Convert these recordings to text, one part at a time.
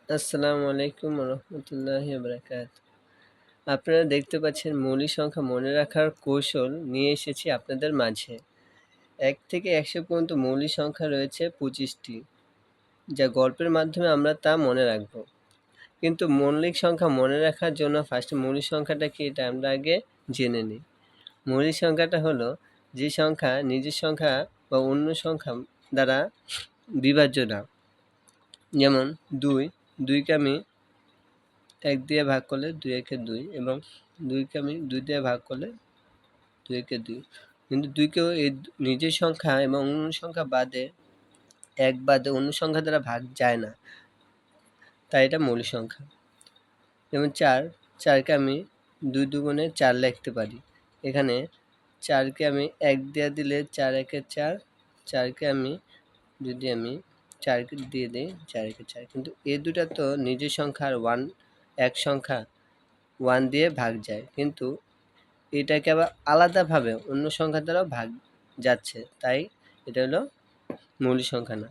আসসালামু আলাইকুম রহমতুল্লাহি বারাকাতুহু। আপনারা দেখতে পাচ্ছেন মৌলিক সংখ্যা মনে রাখার কৌশল নিয়ে এসেছি আপনাদের মাঝে। ১ থেকে ১০০ পর্যন্ত মৌলিক সংখ্যা রয়েছে ২৫টি, যা গল্পের মাধ্যমে আমরা তা মনে রাখব। কিন্তু মৌলিক সংখ্যা মনে রাখার জন্য ফার্স্টে মৌলিক সংখ্যাটা কি এটা আমরা আগে জেনে নিই। মৌলিক সংখ্যাটা হলো যে সংখ্যা নিজের সংখ্যা বা অন্য সংখ্যা দ্বারা বিভাজ্য না। যেমন ২, ২কে আমি ১ দিয়ে ভাগ করলে ২ একে ২ এবং ২কে আমি ২ দিয়ে ভাগ করলে ২ একে ২। কিন্তু ২কেও এই নিজের সংখ্যা এবং অন্য সংখ্যা বাদে ১ বাদে অন্য সংখ্যা দ্বারা ভাগ যায় না, তাই এটা মৌলিক সংখ্যা। যেমন ৪, ৪কে আমি ২ দুগুণে ৪ লিখতে পারি। এখানে ৪কে আমি ১ দিয়ে দিলে ৪ একে ৪, ৪কে আমি যদি আমি ৪কে দিয়ে দিই ৪ একে ৪, কিন্তু এই দুটা তো নিজের সংখ্যা আর এক সংখ্যা 1 দিয়ে ভাগ যায়, কিন্তু এটাকে আবার আলাদাভাবে অন্য সংখ্যা দ্বারাও ভাগ যাচ্ছে, তাই এটা হলো মৌলিক সংখ্যা না।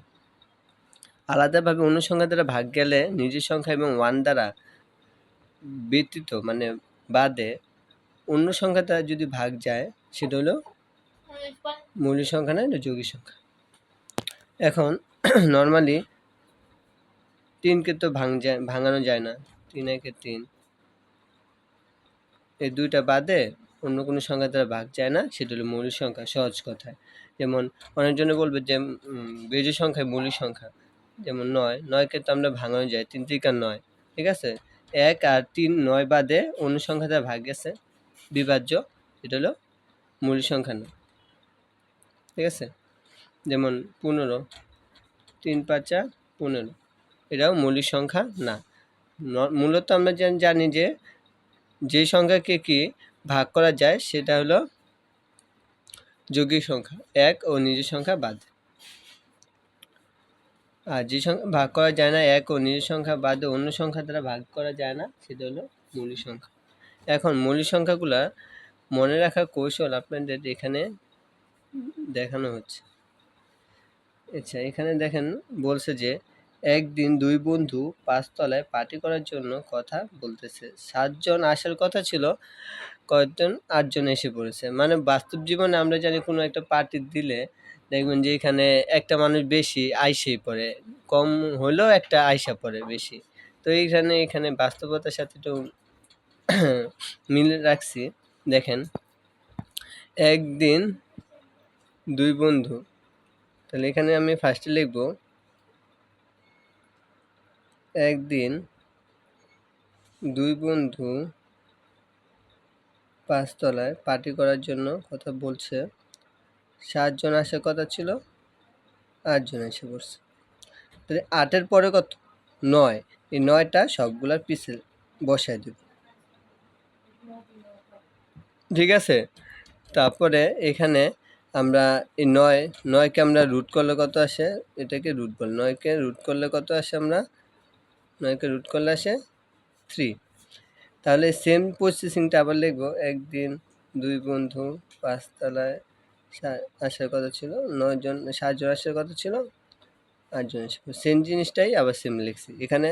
আলাদাভাবে অন্য সংখ্যা দ্বারা ভাগ গেলে নিজের সংখ্যা এবং 1 দ্বারা ব্যতীত মানে বাদে অন্য সংখ্যা দ্বারা যদি ভাগ যায় সেটা হলো মৌলিক সংখ্যা না, এটা যৌগিক সংখ্যা। এখন নর্মালি 3কে তো ভাঙানো যায় না, 3 একে 3, এই দুইটা বাদে অন্য কোনো সংখ্যা দ্বারা ভাগ যায় না, সেটা হলো মৌলিক সংখ্যা সহজ কথায়। যেমন অনেকজনে বলবে যে বেজোড় সংখ্যায় মৌলিক সংখ্যা, যেমন ৯, ৯কে তো আমরা ভাঙানো যায়, ৩ ৩ ৯, ঠিক আছে। ১ আর ৩ ৯ বাদে অন্য সংখ্যা দ্বারা ভাগ গেছে বিভাজ্য, এটা হলো মৌলিক সংখ্যা না, ঠিক আছে। যেমন ১৫, ৩ ৫ ১৫, এটাও মৌলিক সংখ্যা না। মূলত আমরা জানি যে সংখ্যাকে কি ভাগ করা যায় সেটা হলো যৌগিক সংখ্যা, ১ ও নিজের সংখ্যা বাদ। আর যে সংখ্যা ভাগ করা যায় না, ১ ও নিজের সংখ্যা বাদে অন্য সংখ্যা দ্বারা ভাগ করা যায় না, সেটা হলো মৌলিক সংখ্যা। এখন মৌলিক সংখ্যাগুলা মনে রাখার কৌশল আপনাদের এখানে দেখানো হচ্ছে। আচ্ছা, এখানে দেখেন বলছে যে একদিন ২ বন্ধু ৫ তলায় পার্টি করার জন্য কথা বলতেছে। ৭ জন আসার কথা ছিল, কয়েকজন ৮ জন এসে পড়েছে। মানে বাস্তব জীবনে আমরা জানি কোনো একটা পার্টি দিলে দেখবেন যে এখানে একটা মানুষ বেশি আইসেই পড়ে, কম হলেও একটা আইসা পড়ে বেশি। তো এখানে বাস্তবতার সাথে একটু মিল রাখছি। দেখেন, একদিন ২ বন্ধু, তাহলে এখানে আমি ফার্স্টে লিখব একদিন ২ বন্ধু ৫ তলায় পার্টি করার জন্য কথা বলছে। ৭ জন আসার কথা ছিল, ৮ জন এসে পড়ছে। তাহলে ৮-এর পরে কত? ৯। এই ৯টা সবগুলার পিছে বসায় দেব, ঠিক আছে। তারপরে এখানে আমরা এই ৯কে আমরা রুট করলে কত আসে, এটাকে রুট বল, ৯কে রুট করলে কত আসে, আমরা 9কে রুট করলে আসে 3। তাহলে সেম প্রসেসিংটা আবার লিখবো, একদিন ২ বন্ধু ৫ তলায় আসার কথা ছিল, ৯ জন ৭ জন আসার কথা ছিল, ৮ জন এসে, সেম জিনিসটাই আবার সেম লিখছি। এখানে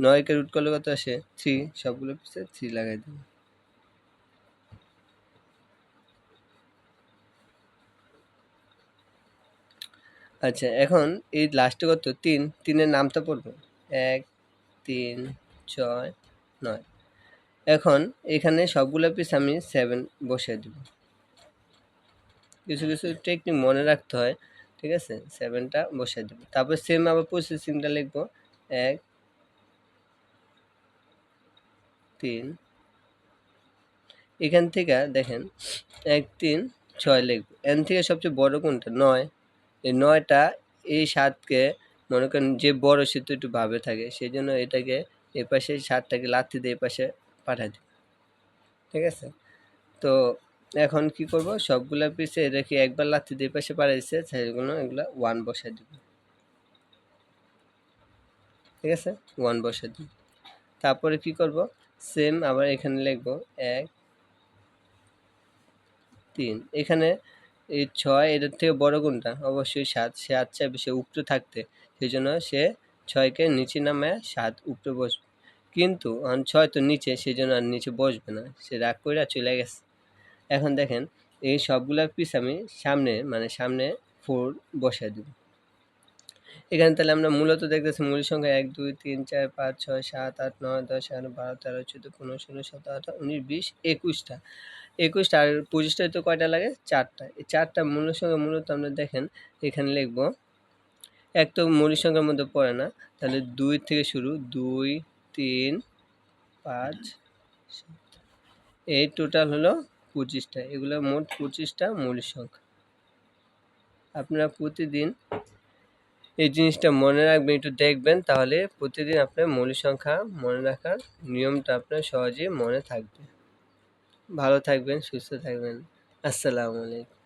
৯কে রুট করলে কত আসে 3, সবগুলো পিছিয়ে 3 লাগাই দেবো। আচ্ছা, এখন এই লাস্টে কত ৩, ৩-এর নামটা পড়বো ১ ৩ ৬ ৯। এখন এখানে সবগুলো পিস আমি 7 বসিয়ে দেব। কিছু কিছু টেকনিক মনে রাখতে হয়, ঠিক আছে। 7টা বসিয়ে দেব, তারপর সেম আবার প্রসেসিংটা লিখবো ১ ৩। এখান থেকে দেখেন ১ ৩ ৬ লিখবো। এন থেকে সবচেয়ে বড় কোনটা? ৯। এই ৯টা এই ৭কে মনে করেন যে বড় সে তো একটু ভাবে থাকে, সেই জন্য এটাকে এ পাশে ৭টাকে লাথি দিয়ে এ পাশে পাঠাই দেব, ঠিক আছে। তো এখন কি করব, সবগুলা পিছে রেখে একবার লাথি দিয়ে পাশে পাঠাইছে, সেগুলো এগুলা 1 বসাই দিব, ঠিক আছে। 1 বসাই দিব। তারপরে কি করব, সেম আবার এখানে লিখব ১ ৩। এখানে এই ৬ এটার থেকে বড় কোনটা? অবশ্যই ৭। সে আচ্ছা বেশি উপরে থাকতে, সেই জন্য সে 6কে নিচে নামায় 7 উপরে বসবে, কিন্তু 6 তো নিচে, সেই জন্য আর নিচে বসবে না, সে রাগ করে চলে গেছে। এখন দেখেন এই সবগুলার পিস আমি সামনে মানে সামনে 4 বসায় দিব। এখানে তাহলে আমরা মূলত দেখতেছি মৌলিক সংখ্যা 1 2 3 4 5 6 7 8 9 10 11 12 13 14 15 16 17 18 19 20 21টা 21টা আর 25টায় তো কয়টা লাগে? 4টা। এই 4টা মৌলিক সংখ্যা মূলত আমরা দেখেন এখানে লিখব। এক তো মৌলিক সংখ্যার মধ্যে পড়ে না, তাহলে 2 থেকে শুরু 2 3 5 7, এই টোটাল হলো 25টা। এগুলো মোট 25টা মৌলিক সংখ্যা। আপনারা প্রতিদিন এই জিনিসটা মনে রাখবেন, একটু দেখবেন, তাহলে প্রতিদিন আপনার মৌলিক সংখ্যা মনে রাখার নিয়মটা আপনার সহজেই মনে থাকবে। ভালো থাকবেন, সুস্থ থাকবেন। আসসালামু আলাইকুম।